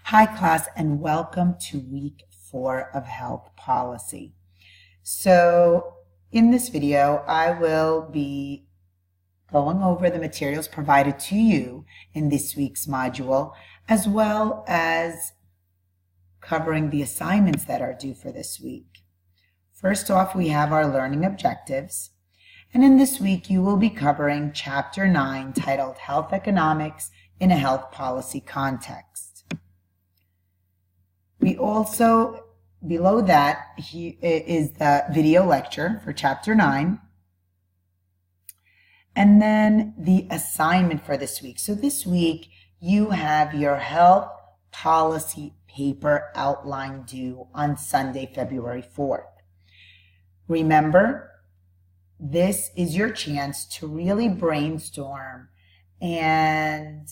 Hi class, and welcome to week 4 of health policy. So in this video, I will be going over the materials provided to you in this week's module, as well as covering the assignments that are due for this week. First off, we have our learning objectives. And in this week, you will be covering Chapter 9, titled Health Economics in a Health Policy Context. We also, below that, is the video lecture for Chapter 9. And then the assignment for this week. So this week, you have your health policy paper outline due on Sunday, February 4th. Remember, this is your chance to really brainstorm and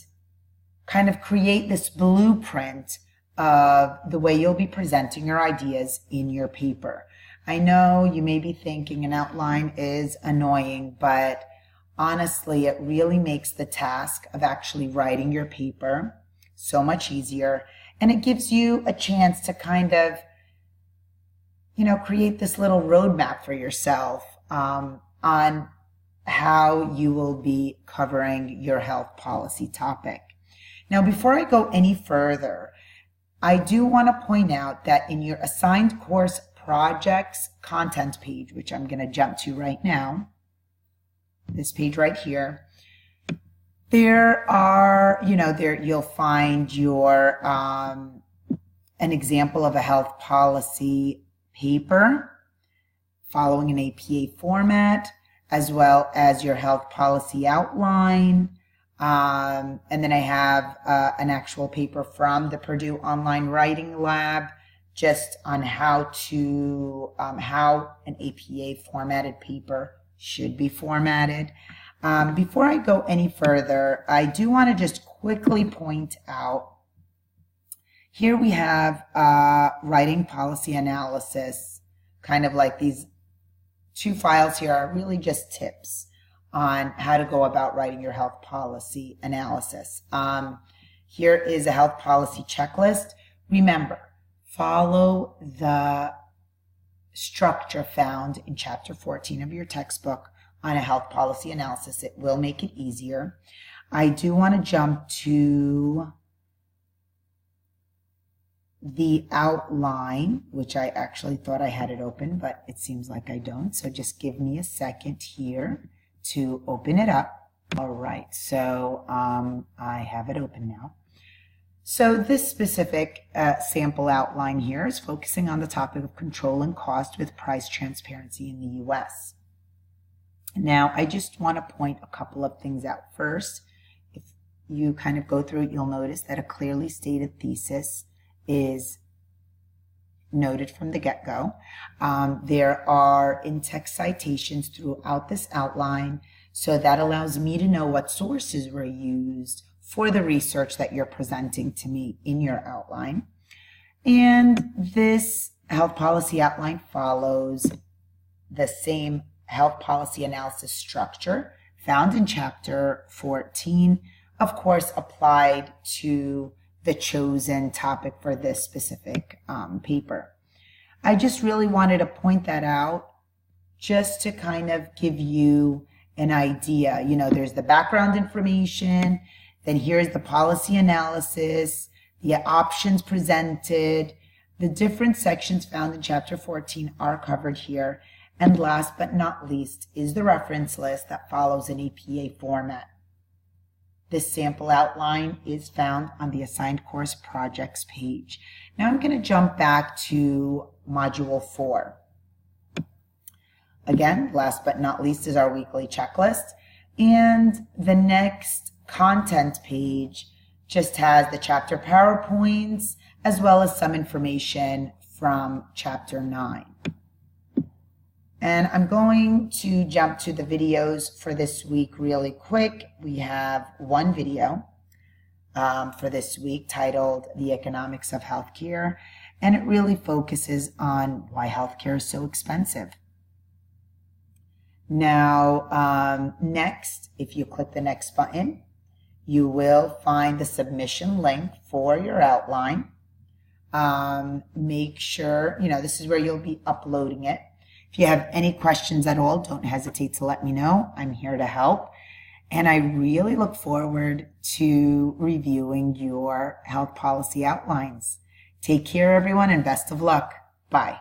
kind of create this blueprint of the way you'll be presenting your ideas in your paper. I know you may be thinking an outline is annoying, but honestly, it really makes the task of actually writing your paper so much easier, and it gives you a chance to kind of, create this little roadmap for yourself on how you will be covering your health policy topic. Now, before I go any further, I do want to point out that in your assigned course projects content page, which I'm going to jump to right now, this page right here, there are, you'll find your an example of a health policy paper following an APA format, as well as your health policy outline. And then I have an actual paper from the Purdue Online Writing Lab just on how an APA formatted paper should be formatted. Before I go any further, I do want to just quickly point out, here we have writing policy analysis, kind of like these two files here are really just tips on how to go about writing your health policy analysis. Here is a health policy checklist. Remember, follow the structure found in Chapter 14 of your textbook on a health policy analysis. It will make it easier. I do want to jump to the outline, which I actually thought I had it open, but it seems like I don't. So just give me a second here to open it up. All right, so I have it open now. So this specific sample outline here is focusing on the topic of controlling cost with price transparency in the U.S. Now, I just want to point a couple of things out. First, if you kind of go through it, you'll notice that a clearly stated thesis is noted from the get-go. There are in-text citations throughout this outline, so that allows me to know what sources were used for the research that you're presenting to me in your outline. And this health policy outline follows the same health policy analysis structure found in Chapter 14, of course, applied to the chosen topic for this specific paper. I just really wanted to point that out just to kind of give you an idea. There's the background information, then here's the policy analysis, the options presented, the different sections found in Chapter 14 are covered here, and last but not least is the reference list that follows an APA format. This sample outline is found on the assigned course projects page. Now I'm going to jump back to Module 4. Again, last but not least is our weekly checklist. And the next content page just has the chapter PowerPoints as well as some information from Chapter 9. And I'm going to jump to the videos for this week really quick. We have one video for this week titled The Economics of Healthcare, and it really focuses on why healthcare is so expensive. Now, next, if you click the next button, you will find the submission link for your outline. Make sure, this is where you'll be uploading it. If you have any questions at all, don't hesitate to let me know. I'm here to help. And I really look forward to reviewing your health policy outlines. Take care, everyone, and best of luck. Bye.